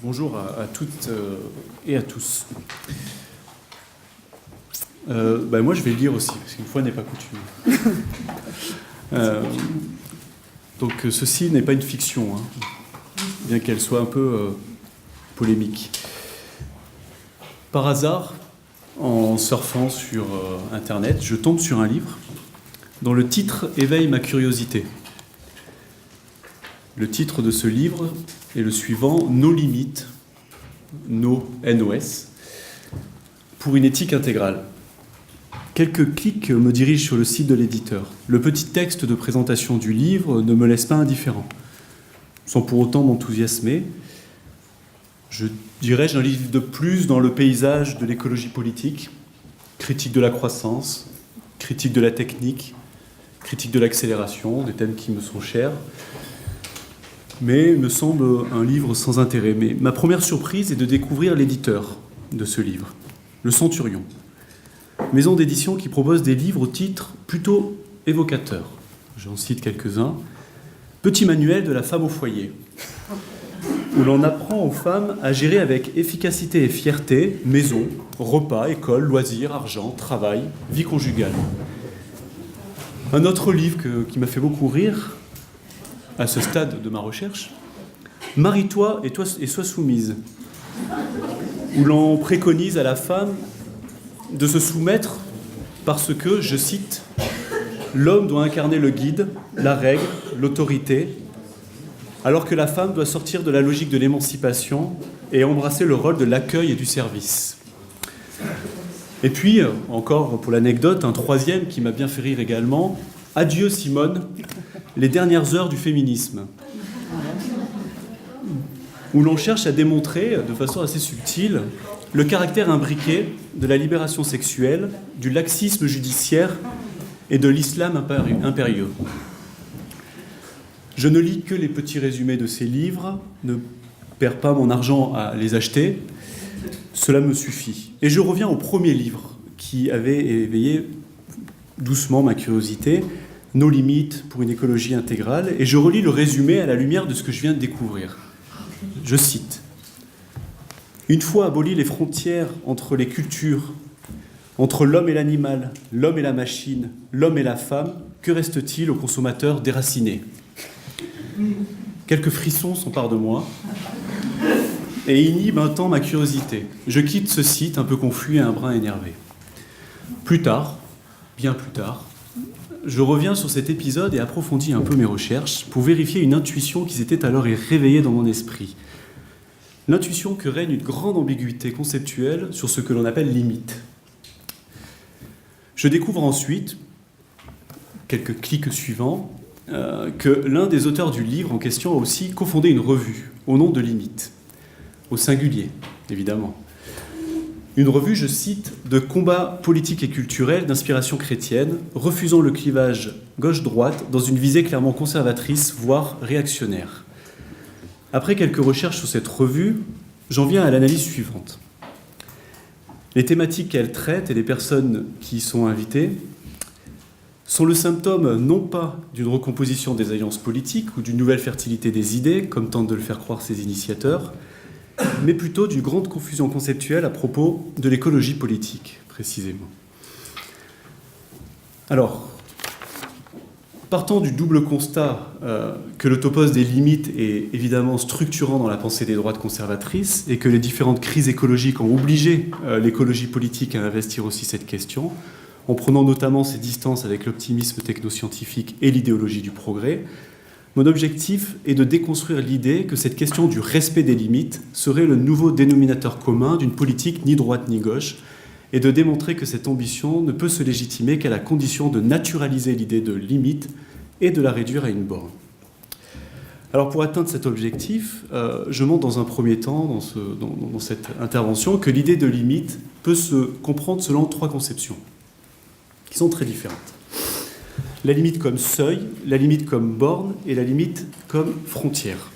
Bonjour à toutes et à tous. Moi, je vais lire aussi, parce qu'une fois n'est pas coutume. Donc, ceci n'est pas une fiction, bien qu'elle soit un peu polémique. Par hasard, en surfant sur Internet, je tombe sur un livre dont le titre éveille ma curiosité. Le titre de ce livre est le suivant, Nos limites, Nos, N-O-S, pour une éthique intégrale. Quelques clics me dirigent sur le site de l'éditeur. Le petit texte de présentation du livre ne me laisse pas indifférent, sans pour autant m'enthousiasmer. Je dirais un livre de plus dans le paysage de l'écologie politique, critique de la croissance, critique de la technique, critique de l'accélération, des thèmes qui me sont chers, mais me semble un livre sans intérêt. Mais ma première surprise est de découvrir l'éditeur de ce livre, Le Centurion, maison d'édition qui propose des livres au titre plutôt évocateur. J'en cite quelques-uns. Petit manuel de la femme au foyer, où l'on apprend aux femmes à gérer avec efficacité et fierté maison, repas, école, loisirs, argent, travail, vie conjugale. Un autre livre qui m'a fait beaucoup rire, à ce stade de ma recherche, Marie-toi et sois soumise, où l'on préconise à la femme de se soumettre parce que, je cite, l'homme doit incarner le guide, la règle, l'autorité, alors que la femme doit sortir de la logique de l'émancipation et embrasser le rôle de l'accueil et du service. Et puis, encore pour l'anecdote, un troisième qui m'a bien fait rire également, Adieu Simone, les dernières heures du féminisme, où l'on cherche à démontrer, de façon assez subtile, le caractère imbriqué de la libération sexuelle, du laxisme judiciaire et de l'islam impérieux. Je ne lis que les petits résumés de ces livres, ne perds pas mon argent à les acheter, cela me suffit. Et je reviens au premier livre qui avait éveillé doucement ma curiosité, Nos limites pour une écologie intégrale, et je relis le résumé à la lumière de ce que je viens de découvrir. Je cite. Une fois abolies les frontières entre les cultures, entre l'homme et l'animal, l'homme et la machine, l'homme et la femme, que reste-t-il aux consommateurs déracinés ? Quelques frissons s'emparent de moi et inhibent un temps ma curiosité. Je quitte ce site un peu confus et un brin énervé. Plus tard, bien plus tard, je reviens sur cet épisode et approfondis un peu mes recherches pour vérifier une intuition qui s'était alors réveillée dans mon esprit. L'intuition que règne une grande ambiguïté conceptuelle sur ce que l'on appelle limite. Je découvre ensuite, quelques clics suivants, que l'un des auteurs du livre en question a aussi cofondé une revue au nom de Limite, au singulier, évidemment. Une revue, je cite, de combat politique et culturel d'inspiration chrétienne, refusant le clivage gauche-droite dans une visée clairement conservatrice, voire réactionnaire. Après quelques recherches sur cette revue, j'en viens à l'analyse suivante. Les thématiques qu'elle traite et les personnes qui y sont invitées sont le symptôme non pas d'une recomposition des alliances politiques ou d'une nouvelle fertilité des idées, comme tentent de le faire croire ses initiateurs, mais plutôt d'une grande confusion conceptuelle à propos de l'écologie politique, précisément. Alors, partant du double constat que le topos des limites est évidemment structurant dans la pensée des droites conservatrices et que les différentes crises écologiques ont obligé l'écologie politique à investir aussi cette question, en prenant notamment ses distances avec l'optimisme technoscientifique et l'idéologie du progrès, mon objectif est de déconstruire l'idée que cette question du respect des limites serait le nouveau dénominateur commun d'une politique ni droite ni gauche, et de démontrer que cette ambition ne peut se légitimer qu'à la condition de naturaliser l'idée de limite et de la réduire à une borne. Alors pour atteindre cet objectif, je montre dans un premier temps, dans cette intervention, que l'idée de limite peut se comprendre selon trois conceptions, qui sont très différentes. La limite comme seuil, la limite comme borne et la limite comme frontière.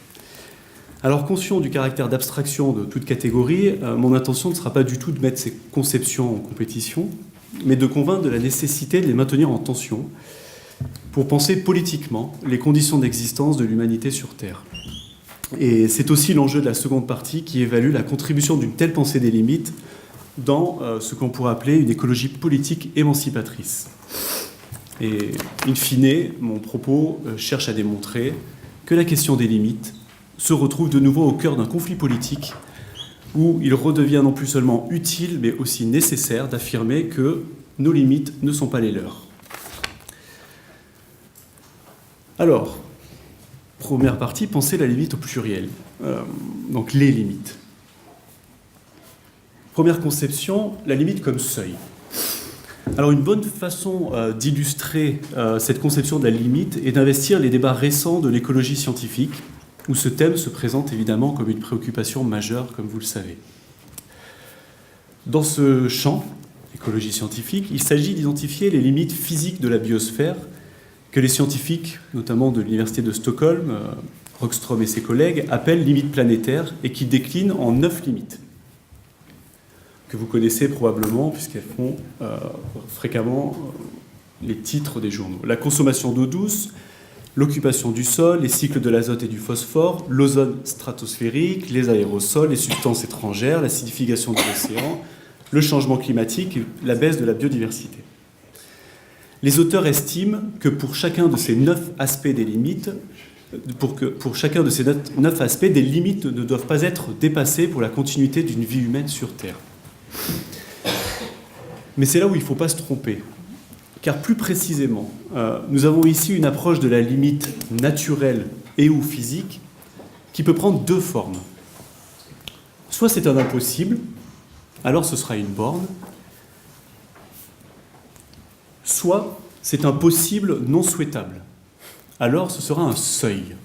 Alors, conscient du caractère d'abstraction de toute catégorie, mon intention ne sera pas du tout de mettre ces conceptions en compétition, mais de convaincre de la nécessité de les maintenir en tension pour penser politiquement les conditions d'existence de l'humanité sur Terre. Et c'est aussi l'enjeu de la seconde partie qui évalue la contribution d'une telle pensée des limites dans ce qu'on pourrait appeler une écologie politique émancipatrice. Et in fine, mon propos cherche à démontrer que la question des limites se retrouve de nouveau au cœur d'un conflit politique où il redevient non plus seulement utile, mais aussi nécessaire d'affirmer que nos limites ne sont pas les leurs. Alors, première partie, penser la limite au pluriel. Donc les limites. Première conception, la limite comme seuil. Alors une bonne façon d'illustrer cette conception de la limite est d'investir les débats récents de l'écologie scientifique, où ce thème se présente évidemment comme une préoccupation majeure, comme vous le savez. Dans ce champ, écologie scientifique, il s'agit d'identifier les limites physiques de la biosphère que les scientifiques, notamment de l'Université de Stockholm, Rockström et ses collègues, appellent limites planétaires et qui déclinent en 9 limites, que vous connaissez probablement puisqu'elles font fréquemment les titres des journaux. La consommation d'eau douce, l'occupation du sol, les cycles de l'azote et du phosphore, l'ozone stratosphérique, les aérosols, les substances étrangères, l'acidification de l'océan, le changement climatique et la baisse de la biodiversité. Les auteurs estiment que pour chacun de ces 9 aspects des limites, pour chacun de ces 9 aspects, des limites ne doivent pas être dépassées pour la continuité d'une vie humaine sur Terre. Mais c'est là où il ne faut pas se tromper. Car plus précisément, nous avons ici une approche de la limite naturelle et ou physique qui peut prendre 2 formes. Soit c'est un impossible, alors ce sera une borne, soit c'est un possible non souhaitable, alors ce sera un seuil.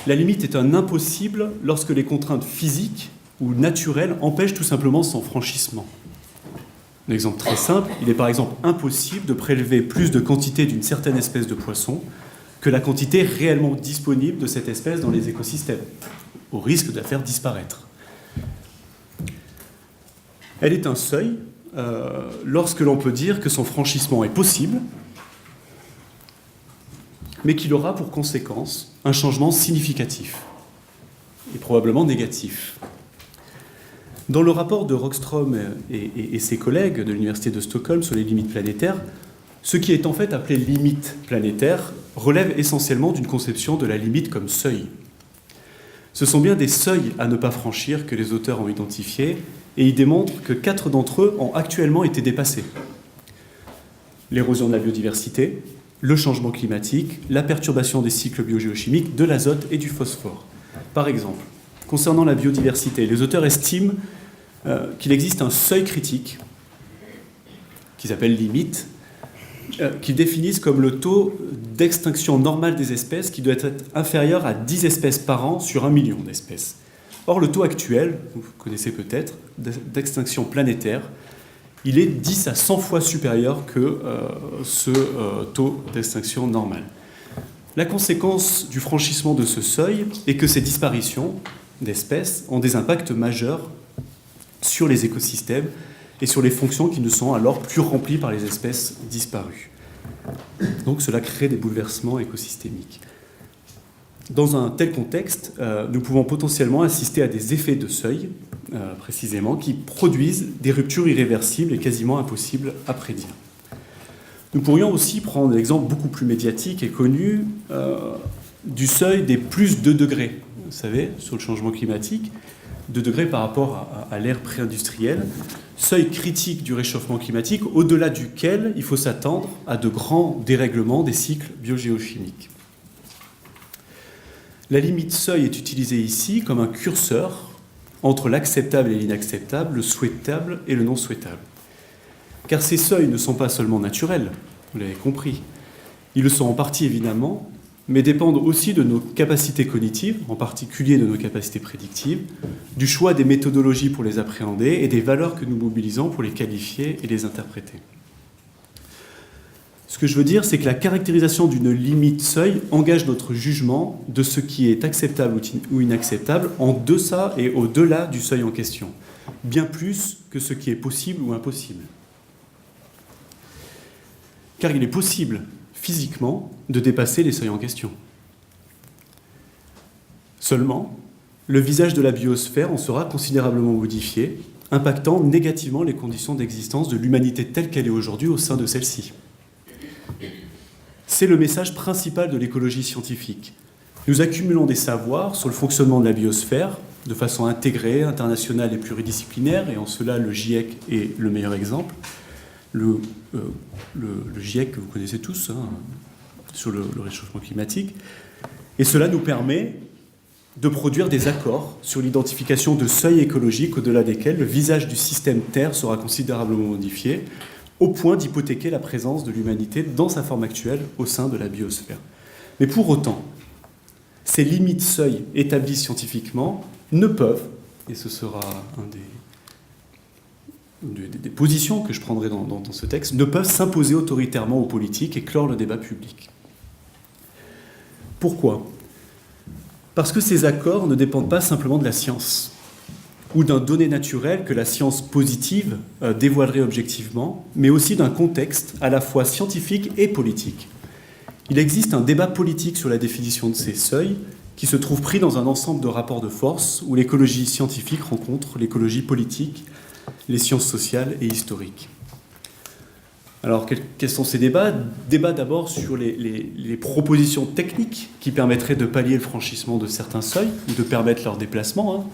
La limite est un impossible lorsque les contraintes physiques ou naturelles empêchent tout simplement son franchissement. Un exemple très simple, il est par exemple impossible de prélever plus de quantité d'une certaine espèce de poisson que la quantité réellement disponible de cette espèce dans les écosystèmes, au risque de la faire disparaître. Elle est un seuil lorsque l'on peut dire que son franchissement est possible, mais qu'il aura pour conséquence un changement significatif, et probablement négatif. Dans le rapport de Rockström et ses collègues de l'Université de Stockholm sur les limites planétaires, ce qui est en fait appelé limite planétaire relève essentiellement d'une conception de la limite comme seuil. Ce sont bien des seuils à ne pas franchir que les auteurs ont identifiés, et ils démontrent que 4 d'entre eux ont actuellement été dépassés. L'érosion de la biodiversité, le changement climatique, la perturbation des cycles biogéochimiques, de l'azote et du phosphore. Par exemple, concernant la biodiversité, les auteurs estiment qu'il existe un seuil critique, qu'ils appellent limite, qu'ils définissent comme le taux d'extinction normale des espèces qui doit être inférieur à 10 espèces par an sur 1 million d'espèces. Or, le taux actuel, vous connaissez peut-être, d'extinction planétaire, il est 10 à 100 fois supérieur que ce taux d'extinction normal. La conséquence du franchissement de ce seuil est que ces disparitions d'espèces ont des impacts majeurs sur les écosystèmes et sur les fonctions qui ne sont alors plus remplies par les espèces disparues. Donc cela crée des bouleversements écosystémiques. Dans un tel contexte, nous pouvons potentiellement assister à des effets de seuil, précisément, qui produisent des ruptures irréversibles et quasiment impossibles à prédire. Nous pourrions aussi prendre l'exemple beaucoup plus médiatique et connu du seuil des plus 2 degrés. Vous savez, sur le changement climatique, 2 degrés par rapport à l'ère pré-industrielle, seuil critique du réchauffement climatique, au-delà duquel il faut s'attendre à de grands dérèglements des cycles biogéochimiques. La limite seuil est utilisée ici comme un curseur entre l'acceptable et l'inacceptable, le souhaitable et le non souhaitable. Car ces seuils ne sont pas seulement naturels, vous l'avez compris. Ils le sont en partie évidemment, mais dépendent aussi de nos capacités cognitives, en particulier de nos capacités prédictives, du choix des méthodologies pour les appréhender et des valeurs que nous mobilisons pour les qualifier et les interpréter. Ce que je veux dire, c'est que la caractérisation d'une limite seuil engage notre jugement de ce qui est acceptable ou inacceptable en deçà et au-delà du seuil en question, bien plus que ce qui est possible ou impossible. Car il est possible, physiquement, de dépasser les seuils en question. Seulement, le visage de la biosphère en sera considérablement modifié, impactant négativement les conditions d'existence de l'humanité telle qu'elle est aujourd'hui au sein de celle-ci. C'est le message principal de l'écologie scientifique. Nous accumulons des savoirs sur le fonctionnement de la biosphère de façon intégrée, internationale et pluridisciplinaire, et en cela le GIEC est le meilleur exemple. Le GIEC que vous connaissez tous, sur le réchauffement climatique. Et cela nous permet de produire des accords sur l'identification de seuils écologiques au-delà desquels le visage du système Terre sera considérablement modifié, au point d'hypothéquer la présence de l'humanité dans sa forme actuelle au sein de la biosphère. Mais pour autant, ces limites seuils établies scientifiquement ne peuvent, et ce sera des positions que je prendrai dans ce texte, ne peuvent s'imposer autoritairement aux politiques et clore le débat public. Pourquoi ? Parce que ces accords ne dépendent pas simplement de la science ou d'un donné naturel que la science positive dévoilerait objectivement, mais aussi d'un contexte à la fois scientifique et politique. Il existe un débat politique sur la définition de ces seuils qui se trouve pris dans un ensemble de rapports de force où l'écologie scientifique rencontre l'écologie politique, les sciences sociales et historiques. Alors, quels sont ces débats ? Débats d'abord sur les propositions techniques qui permettraient de pallier le franchissement de certains seuils ou de permettre leur déplacement.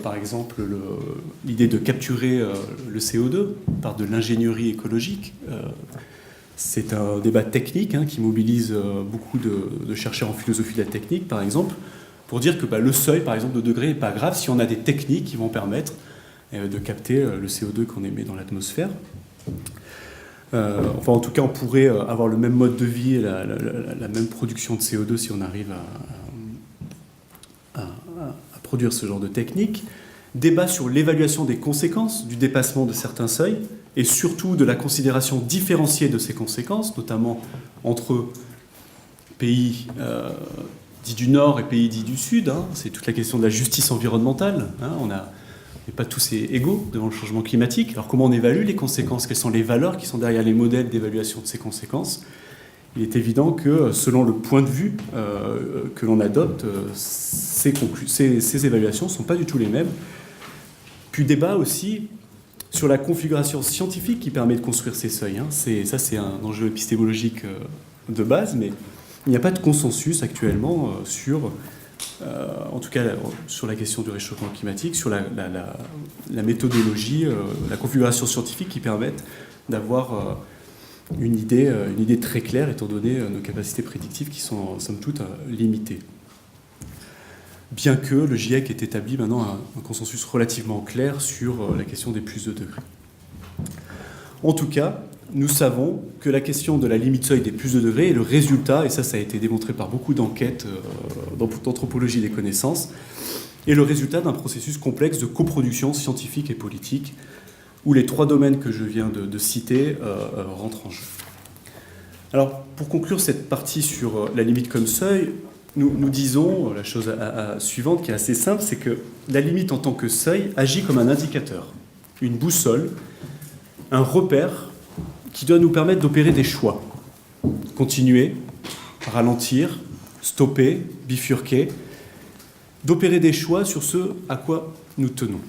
Par exemple, l'idée de capturer le CO2 par de l'ingénierie écologique. C'est un débat technique qui mobilise beaucoup de chercheurs en philosophie de la technique, par exemple, pour dire que le seuil, par exemple, de degré n'est pas grave si on a des techniques qui vont permettre de capter le CO2 qu'on émet dans l'atmosphère. En tout cas, on pourrait avoir le même mode de vie et la même production de CO2 si on arrive à produire ce genre de technique. Débat sur l'évaluation des conséquences du dépassement de certains seuils et surtout de la considération différenciée de ces conséquences, notamment entre pays dits du Nord et pays dits du Sud. C'est toute la question de la justice environnementale. On n'est pas tous égaux devant le changement climatique. Alors comment on évalue les conséquences ? Quelles sont les valeurs qui sont derrière les modèles d'évaluation de ces conséquences ? Il est évident que selon le point de vue que l'on adopte, ces évaluations ne sont pas du tout les mêmes. Puis débat aussi sur la configuration scientifique qui permet de construire ces seuils. C'est un enjeu épistémologique de base, mais il n'y a pas de consensus actuellement en tout cas sur la question du réchauffement climatique, sur la méthodologie, la configuration scientifique qui permettent d'avoir une idée très claire étant donné nos capacités prédictives qui sont somme toute limitées. Bien que le GIEC ait établi maintenant un consensus relativement clair sur la question des plus de degrés. En tout cas, nous savons que la question de la limite seuil des plus de degrés est le résultat, et ça a été démontré par beaucoup d'enquêtes d'anthropologie des connaissances, est le résultat d'un processus complexe de coproduction scientifique et politique, où les trois domaines que je viens de citer rentrent en jeu. Alors, pour conclure cette partie sur la limite comme seuil, nous disons la chose suivante qui est assez simple, c'est que la limite en tant que seuil agit comme un indicateur, une boussole, un repère qui doit nous permettre d'opérer des choix. Continuer, ralentir, stopper, bifurquer, d'opérer des choix sur ce à quoi nous tenons,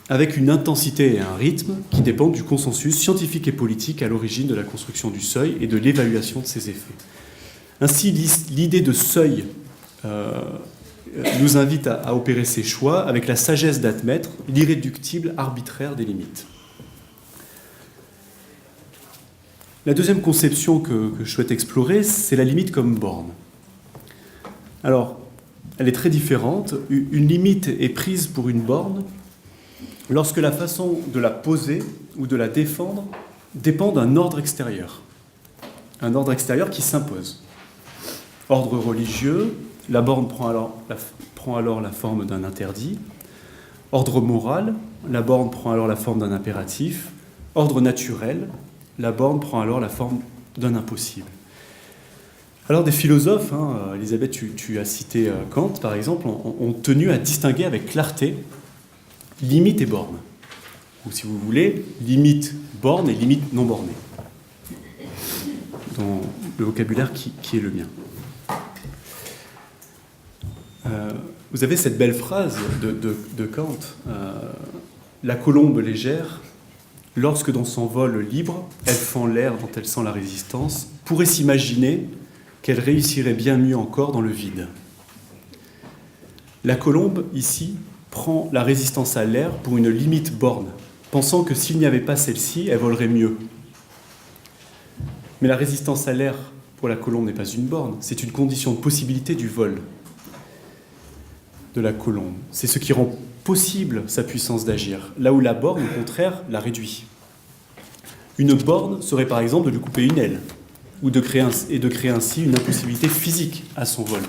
avec une intensité et un rythme qui dépendent du consensus scientifique et politique à l'origine de la construction du seuil et de l'évaluation de ses effets. Ainsi, l'idée de seuil nous invite à opérer ces choix avec la sagesse d'admettre l'irréductible arbitraire des limites. La deuxième conception que je souhaite explorer, c'est la limite comme borne. Alors, elle est très différente. Une limite est prise pour une borne lorsque la façon de la poser ou de la défendre dépend d'un ordre extérieur. Un ordre extérieur qui s'impose. Ordre religieux, la borne prend alors la forme d'un interdit. Ordre moral, la borne prend alors la forme d'un impératif. Ordre naturel, la borne prend alors la forme d'un impossible. Alors des philosophes, Elisabeth, tu as cité Kant par exemple, ont tenu à distinguer avec clarté limite et borne. Ou si vous voulez, limite borne et limite non bornée. Dans le vocabulaire qui est le mien. Vous avez cette belle phrase de Kant, la colombe légère, lorsque dans son vol libre, elle fend l'air dont elle sent la résistance, pourrait s'imaginer qu'elle réussirait bien mieux encore dans le vide. La colombe, ici, prend la résistance à l'air pour une limite borne, pensant que s'il n'y avait pas celle-ci, elle volerait mieux. Mais la résistance à l'air pour la colombe n'est pas une borne, c'est une condition de possibilité du vol de la colombe. C'est ce qui rend possible sa puissance d'agir, là où la borne, au contraire, la réduit. Une borne serait par exemple de lui couper une aile, ou de créer ainsi une impossibilité physique à son vol.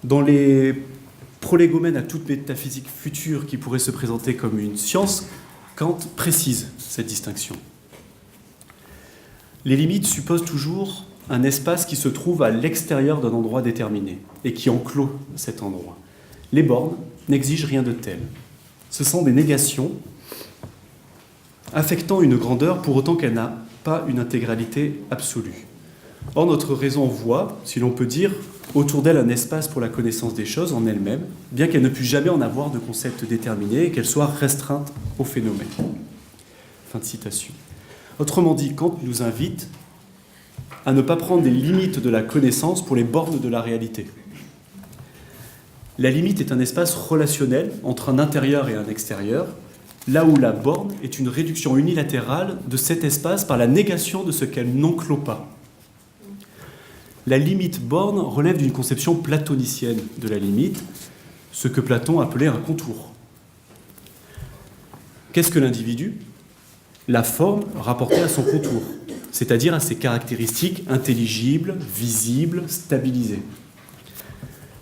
Dans les prolégomènes à toute métaphysique future qui pourrait se présenter comme une science, Kant précise cette distinction. Les limites supposent toujours un espace qui se trouve à l'extérieur d'un endroit déterminé et qui enclôt cet endroit. Les bornes n'exigent rien de tel. Ce sont des négations affectant une grandeur pour autant qu'elle n'a pas une intégralité absolue. Or, notre raison voit, si l'on peut dire, autour d'elle un espace pour la connaissance des choses en elle-même, bien qu'elle ne puisse jamais en avoir de concept déterminé et qu'elle soit restreinte au phénomène. Fin de citation. Autrement dit, Kant nous invite à ne pas prendre des limites de la connaissance pour les bornes de la réalité. La limite est un espace relationnel entre un intérieur et un extérieur, là où la borne est une réduction unilatérale de cet espace par la négation de ce qu'elle n'enclôt pas. La limite borne relève d'une conception platonicienne de la limite, ce que Platon appelait un contour. Qu'est-ce que l'individu ? La forme rapportée à son contour, c'est-à-dire à ses caractéristiques intelligibles, visibles, stabilisées.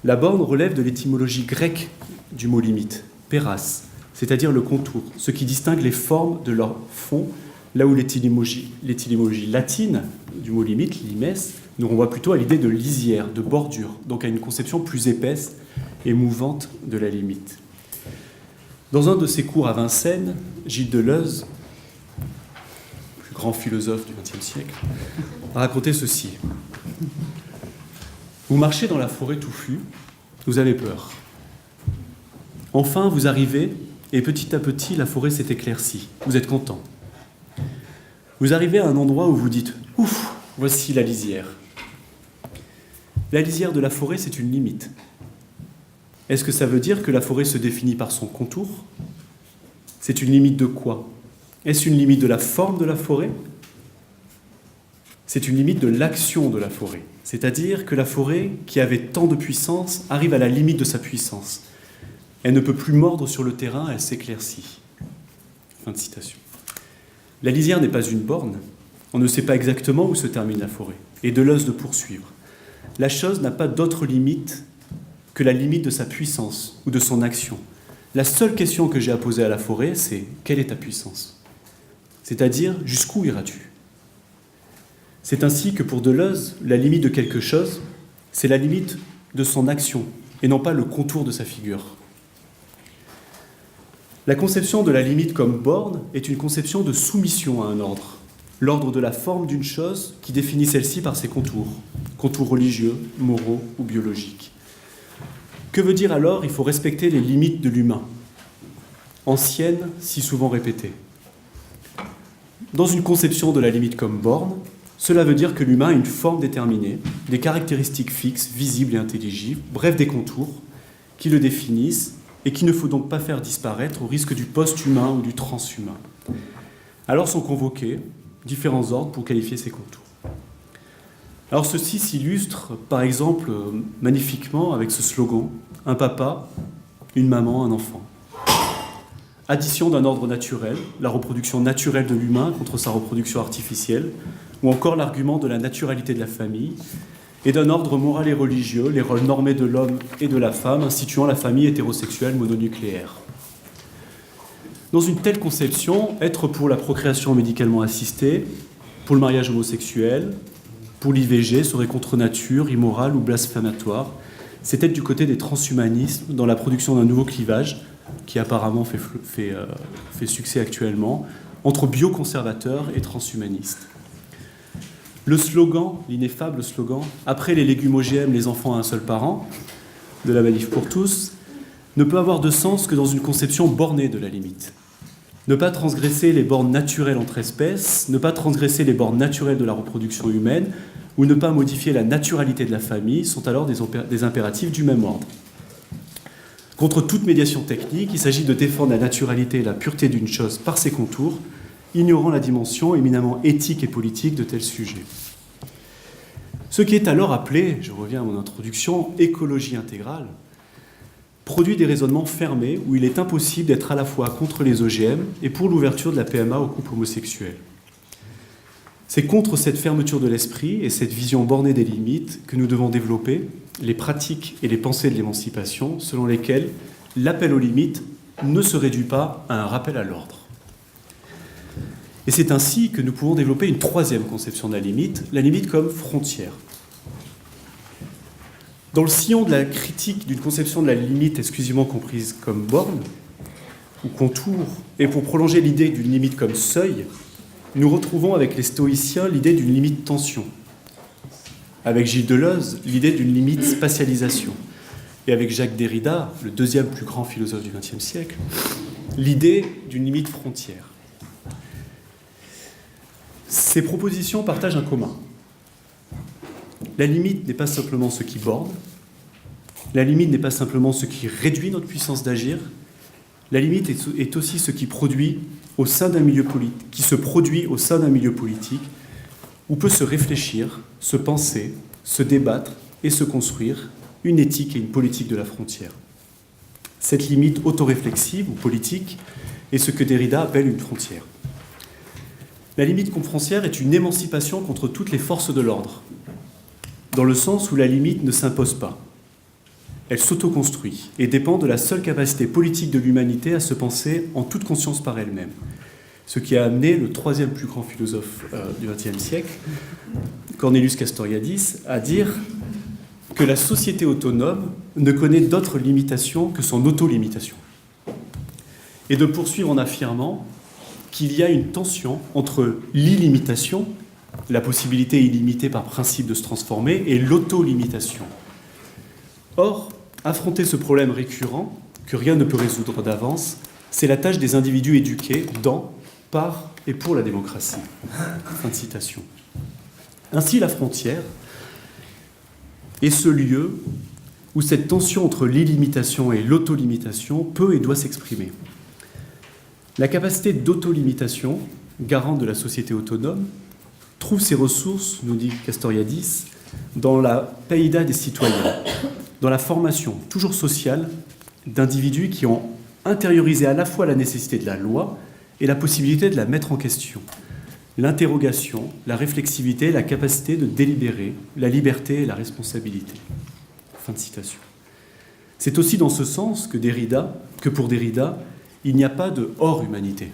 La borne relève de l'étymologie grecque du mot limite, péras, c'est-à-dire le contour, ce qui distingue les formes de leur fond, là où l'étymologie latine du mot limite, limes, nous renvoie plutôt à l'idée de lisière, de bordure, donc à une conception plus épaisse et mouvante de la limite. Dans un de ses cours à Vincennes, Gilles Deleuze, plus grand philosophe du XXe siècle, a raconté ceci. Vous marchez dans la forêt touffue, vous avez peur. Enfin, vous arrivez, et petit à petit, la forêt s'est éclaircie. Vous êtes content. Vous arrivez à un endroit où vous dites « Ouf, voici la lisière ». La lisière de la forêt, c'est une limite. Est-ce que ça veut dire que la forêt se définit par son contour ? C'est une limite de quoi ? Est-ce une limite de la forme de la forêt ? C'est une limite de l'action de la forêt. C'est-à-dire que la forêt, qui avait tant de puissance, arrive à la limite de sa puissance. Elle ne peut plus mordre sur le terrain, elle s'éclaircit. Fin de citation. La lisière n'est pas une borne. On ne sait pas exactement où se termine la forêt. Et Deleuze de poursuivre. La chose n'a pas d'autre limite que la limite de sa puissance ou de son action. La seule question que j'ai à poser à la forêt, c'est « quelle est ta puissance ?» C'est-à-dire « jusqu'où iras-tu » C'est ainsi que pour Deleuze, la limite de quelque chose, c'est la limite de son action et non pas le contour de sa figure. La conception de la limite comme borne est une conception de soumission à un ordre. L'ordre de la forme d'une chose qui définit celle-ci par ses contours religieux, moraux ou biologiques. Que veut dire alors « il faut respecter les limites de l'humain » anciennes, si souvent répétées. Dans une conception de la limite comme borne, cela veut dire que l'humain a une forme déterminée, des caractéristiques fixes, visibles et intelligibles, bref des contours, qui le définissent et qu'il ne faut donc pas faire disparaître au risque du post-humain ou du transhumain. Alors sont convoqués différents ordres pour qualifier ces contours. Alors ceci s'illustre par exemple magnifiquement avec ce slogan « un papa, une maman, un enfant ». Addition d'un ordre naturel, la reproduction naturelle de l'humain contre sa reproduction artificielle, ou encore l'argument de la naturalité de la famille, et d'un ordre moral et religieux, les rôles normés de l'homme et de la femme, instituant la famille hétérosexuelle mononucléaire. Dans une telle conception, être pour la procréation médicalement assistée, pour le mariage homosexuel, pour l'IVG serait contre nature, immoral ou blasphématoire. C'est être du côté des transhumanismes dans la production d'un nouveau clivage, qui apparemment fait succès actuellement, entre bioconservateurs et transhumanistes. Le slogan, l'ineffable slogan « Après les légumes OGM, les enfants à un seul parent » de la Manif pour tous ne peut avoir de sens que dans une conception bornée de la limite. Ne pas transgresser les bornes naturelles entre espèces, ne pas transgresser les bornes naturelles de la reproduction humaine, ou ne pas modifier la naturalité de la famille sont alors des impératifs du même ordre. Contre toute médiation technique, il s'agit de défendre la naturalité et la pureté d'une chose par ses contours, ignorant la dimension éminemment éthique et politique de tels sujets. Ce qui est alors appelé, je reviens à mon introduction, écologie intégrale, produit des raisonnements fermés où il est impossible d'être à la fois contre les OGM et pour l'ouverture de la PMA aux couples homosexuels. C'est contre cette fermeture de l'esprit et cette vision bornée des limites que nous devons développer les pratiques et les pensées de l'émancipation selon lesquelles l'appel aux limites ne se réduit pas à un rappel à l'ordre. Et c'est ainsi que nous pouvons développer une troisième conception de la limite comme frontière. Dans le sillon de la critique d'une conception de la limite exclusivement comprise comme borne ou contour, et pour prolonger l'idée d'une limite comme seuil, nous retrouvons avec les stoïciens l'idée d'une limite tension, avec Gilles Deleuze l'idée d'une limite spatialisation, et avec Jacques Derrida, le deuxième plus grand philosophe du XXe siècle, l'idée d'une limite frontière. Ces propositions partagent un commun. La limite n'est pas simplement ce qui borne, la limite n'est pas simplement ce qui réduit notre puissance d'agir, la limite est aussi ce qui produit au sein d'un milieu politique, qui se produit au sein d'un milieu politique où peut se réfléchir, se penser, se débattre et se construire une éthique et une politique de la frontière. Cette limite autoréflexive ou politique est ce que Derrida appelle une frontière. La limite comme frontière est une émancipation contre toutes les forces de l'ordre, dans le sens où la limite ne s'impose pas. Elle s'autoconstruit et dépend de la seule capacité politique de l'humanité à se penser en toute conscience par elle-même. Ce qui a amené le troisième plus grand philosophe du XXe siècle, Cornelius Castoriadis, à dire que la société autonome ne connaît d'autre limitation que son auto-limitation. Et de poursuivre en affirmant qu'il y a une tension entre l'illimitation, la possibilité illimitée par principe de se transformer, et l'auto-limitation. Or, affronter ce problème récurrent, que rien ne peut résoudre d'avance, c'est la tâche des individus éduqués dans, par et pour la démocratie. Fin de citation. Ainsi, la frontière est ce lieu où cette tension entre l'illimitation et l'autolimitation peut et doit s'exprimer. La capacité d'autolimitation, garante de la société autonome, trouve ses ressources, nous dit Castoriadis, dans la païda des citoyens, dans la formation, toujours sociale, d'individus qui ont intériorisé à la fois la nécessité de la loi et la possibilité de la mettre en question. L'interrogation, la réflexivité, la capacité de délibérer, la liberté et la responsabilité. Fin de citation. C'est aussi dans ce sens que pour Derrida, il n'y a pas de hors-humanité,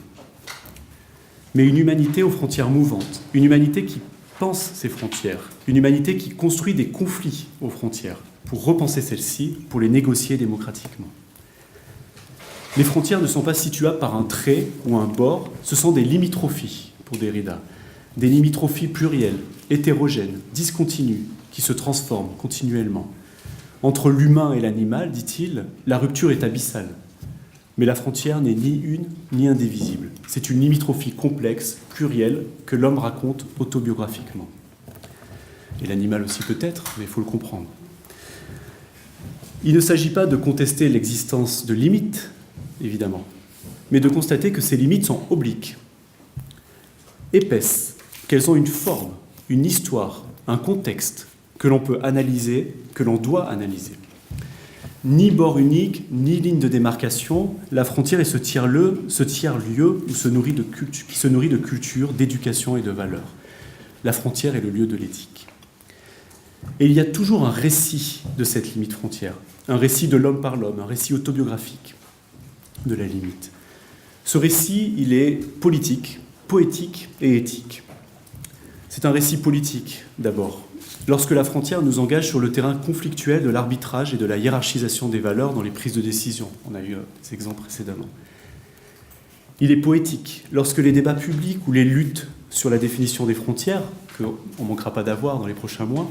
mais une humanité aux frontières mouvantes, une humanité qui pense ses frontières, une humanité qui construit des conflits aux frontières pour repenser celles-ci, pour les négocier démocratiquement. Les frontières ne sont pas situables par un trait ou un bord, ce sont des limitrophies pour Derrida, des limitrophies plurielles, hétérogènes, discontinues, qui se transforment continuellement. Entre l'humain et l'animal, dit-il, la rupture est abyssale. Mais la frontière n'est ni une ni indivisible. C'est une limitrophie complexe, plurielle, que l'homme raconte autobiographiquement. Et l'animal aussi peut-être, mais il faut le comprendre. Il ne s'agit pas de contester l'existence de limites, évidemment, mais de constater que ces limites sont obliques, épaisses, qu'elles ont une forme, une histoire, un contexte que l'on peut analyser, que l'on doit analyser. Ni bord unique, ni ligne de démarcation, la frontière est ce tiers-lieu où qui se nourrit de culture, d'éducation et de valeurs. La frontière est le lieu de l'éthique. Et il y a toujours un récit de cette limite frontière, un récit de l'homme par l'homme, un récit autobiographique de la limite. Ce récit, il est politique, poétique et éthique. C'est un récit politique, d'abord, lorsque la frontière nous engage sur le terrain conflictuel de l'arbitrage et de la hiérarchisation des valeurs dans les prises de décision. On a eu des exemples précédemment. Il est poétique lorsque les débats publics ou les luttes sur la définition des frontières, qu'on ne manquera pas d'avoir dans les prochains mois,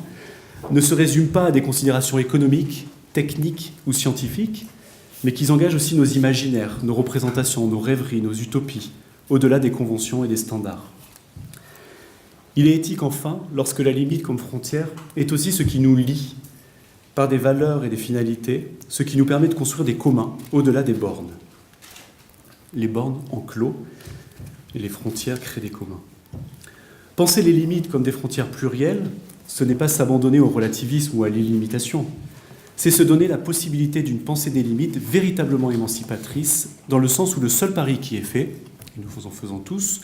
ne se résument pas à des considérations économiques, techniques ou scientifiques, mais qu'ils engagent aussi nos imaginaires, nos représentations, nos rêveries, nos utopies, au-delà des conventions et des standards. Il est éthique enfin lorsque la limite comme frontière est aussi ce qui nous lie par des valeurs et des finalités, ce qui nous permet de construire des communs au-delà des bornes. Les bornes enclos et les frontières créent des communs. Penser les limites comme des frontières plurielles, ce n'est pas s'abandonner au relativisme ou à l'illimitation, c'est se donner la possibilité d'une pensée des limites véritablement émancipatrice, dans le sens où le seul pari qui est fait, et nous en faisons tous,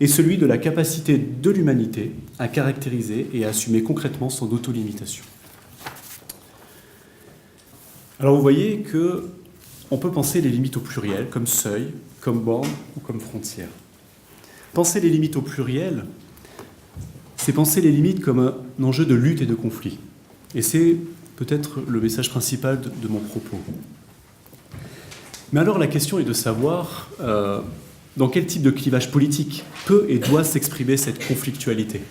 est celui de la capacité de l'humanité à caractériser et à assumer concrètement son autolimitation. Alors vous voyez qu'on peut penser les limites au pluriel, comme seuil, comme borne ou comme frontière. Penser les limites au pluriel, c'est penser les limites comme un enjeu de lutte et de conflit. Et c'est peut-être le message principal de mon propos. Mais alors la question est de savoir dans quel type de clivage politique peut et doit s'exprimer cette conflictualité.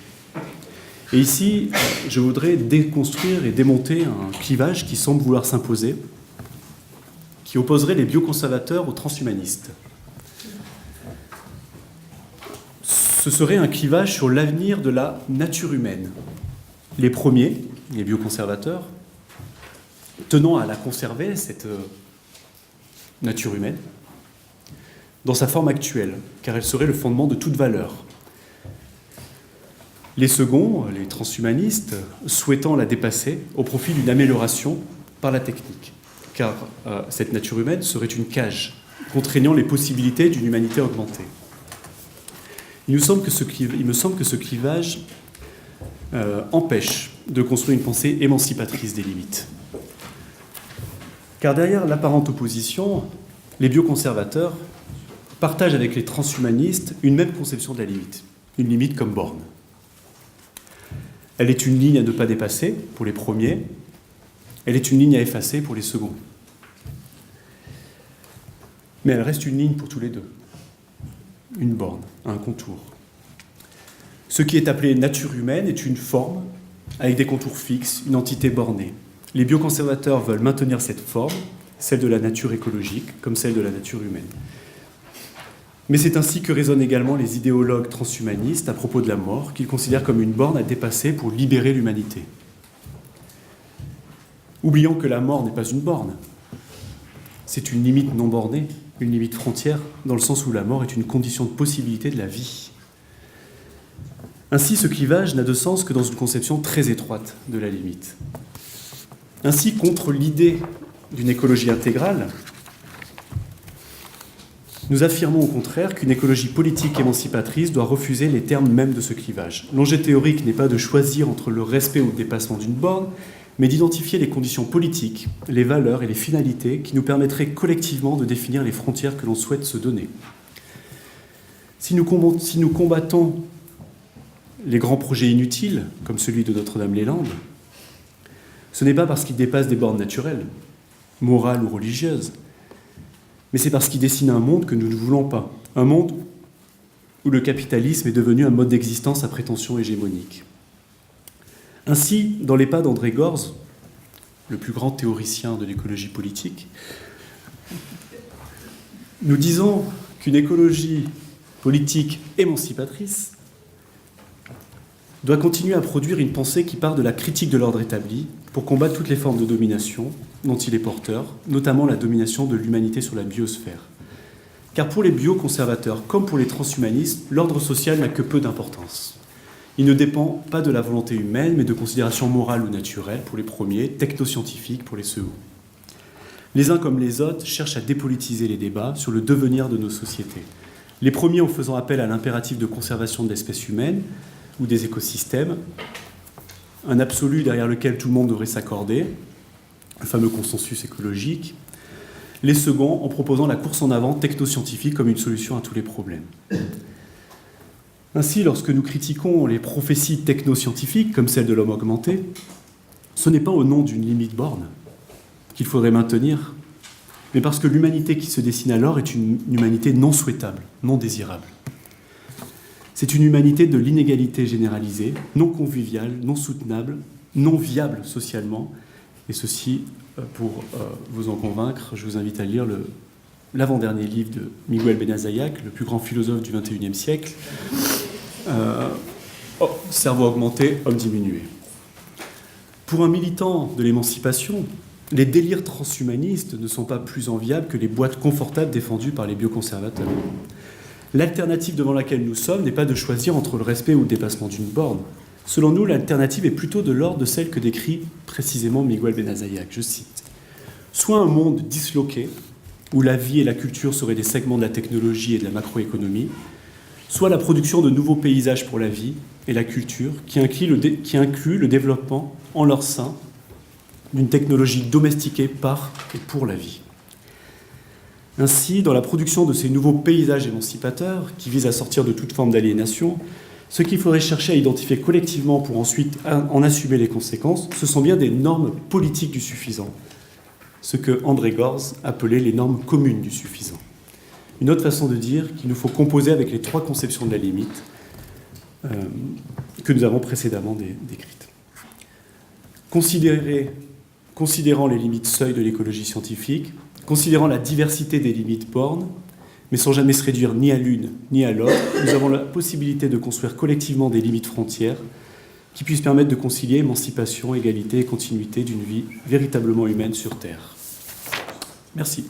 Et ici, je voudrais déconstruire et démonter un clivage qui semble vouloir s'imposer, qui opposerait les bioconservateurs aux transhumanistes. Ce serait un clivage sur l'avenir de la nature humaine. Les premiers, les bioconservateurs, tenant à la conserver, cette nature humaine, dans sa forme actuelle, car elle serait le fondement de toute valeur. Les seconds, les transhumanistes, souhaitant la dépasser au profit d'une amélioration par la technique, car cette nature humaine serait une cage, contraignant les possibilités d'une humanité augmentée. Il me semble que ce clivage empêche de construire une pensée émancipatrice des limites. Car derrière l'apparente opposition, les bioconservateurs partagent avec les transhumanistes une même conception de la limite, une limite comme borne. Elle est une ligne à ne pas dépasser pour les premiers, elle est une ligne à effacer pour les seconds. Mais elle reste une ligne pour tous les deux, une borne, un contour. Ce qui est appelé nature humaine est une forme avec des contours fixes, une entité bornée. Les bioconservateurs veulent maintenir cette forme, celle de la nature écologique, comme celle de la nature humaine. Mais c'est ainsi que raisonnent également les idéologues transhumanistes à propos de la mort, qu'ils considèrent comme une borne à dépasser pour libérer l'humanité. Oublions que la mort n'est pas une borne. C'est une limite non bornée, une limite frontière, dans le sens où la mort est une condition de possibilité de la vie. Ainsi, ce clivage n'a de sens que dans une conception très étroite de la limite. Ainsi, contre l'idée d'une écologie intégrale, nous affirmons au contraire qu'une écologie politique émancipatrice doit refuser les termes mêmes de ce clivage. L'enjeu théorique n'est pas de choisir entre le respect ou le dépassement d'une borne, mais d'identifier les conditions politiques, les valeurs et les finalités qui nous permettraient collectivement de définir les frontières que l'on souhaite se donner. Si nous combattons les grands projets inutiles, comme celui de Notre-Dame-les-Landes, ce n'est pas parce qu'ils dépassent des bornes naturelles, morales ou religieuses, mais c'est parce qu'ils dessinent un monde que nous ne voulons pas, un monde où le capitalisme est devenu un mode d'existence à prétention hégémonique. Ainsi, dans les pas d'André Gorz, le plus grand théoricien de l'écologie politique, nous disons qu'une écologie politique émancipatrice doit continuer à produire une pensée qui part de la critique de l'ordre établi pour combattre toutes les formes de domination dont il est porteur, notamment la domination de l'humanité sur la biosphère. Car pour les bioconservateurs, comme pour les transhumanistes, l'ordre social n'a que peu d'importance. Il ne dépend pas de la volonté humaine, mais de considérations morales ou naturelles pour les premiers, technoscientifiques pour les seconds. Les uns comme les autres cherchent à dépolitiser les débats sur le devenir de nos sociétés. Les premiers en faisant appel à l'impératif de conservation de l'espèce humaine ou des écosystèmes, un absolu derrière lequel tout le monde devrait s'accorder, le fameux consensus écologique. Les seconds en proposant la course en avant technoscientifique comme une solution à tous les problèmes. Ainsi, lorsque nous critiquons les prophéties technoscientifiques, comme celle de l'homme augmenté, ce n'est pas au nom d'une limite borne qu'il faudrait maintenir, mais parce que l'humanité qui se dessine alors est une humanité non souhaitable, non désirable. C'est une humanité de l'inégalité généralisée, non conviviale, non soutenable, non viable socialement, Et ceci, pour vous en convaincre, je vous invite à lire l'avant-dernier livre de Miguel Benazayac, le plus grand philosophe du XXIe siècle, Cerveau augmenté, homme diminué. Pour un militant de l'émancipation, les délires transhumanistes ne sont pas plus enviables que les boîtes confortables défendues par les bioconservateurs. L'alternative devant laquelle nous sommes n'est pas de choisir entre le respect ou le dépassement d'une borne. Selon nous, l'alternative est plutôt de l'ordre de celle que décrit précisément Miguel Benazayac. Je cite : « Soit un monde disloqué, où la vie et la culture seraient des segments de la technologie et de la macroéconomie, soit la production de nouveaux paysages pour la vie et la culture qui inclut le développement en leur sein d'une technologie domestiquée par et pour la vie. » Ainsi, dans la production de ces nouveaux paysages émancipateurs qui visent à sortir de toute forme d'aliénation, ce qu'il faudrait chercher à identifier collectivement pour ensuite en assumer les conséquences, ce sont bien des normes politiques du suffisant, ce que André Gorz appelait les normes communes du suffisant. Une autre façon de dire qu'il nous faut composer avec les trois conceptions de la limite que nous avons précédemment décrites. Considérant les limites seuil de l'écologie scientifique, considérant la diversité des limites bornes, mais sans jamais se réduire ni à l'une ni à l'autre, nous avons la possibilité de construire collectivement des limites frontières qui puissent permettre de concilier émancipation, égalité et continuité d'une vie véritablement humaine sur Terre. Merci.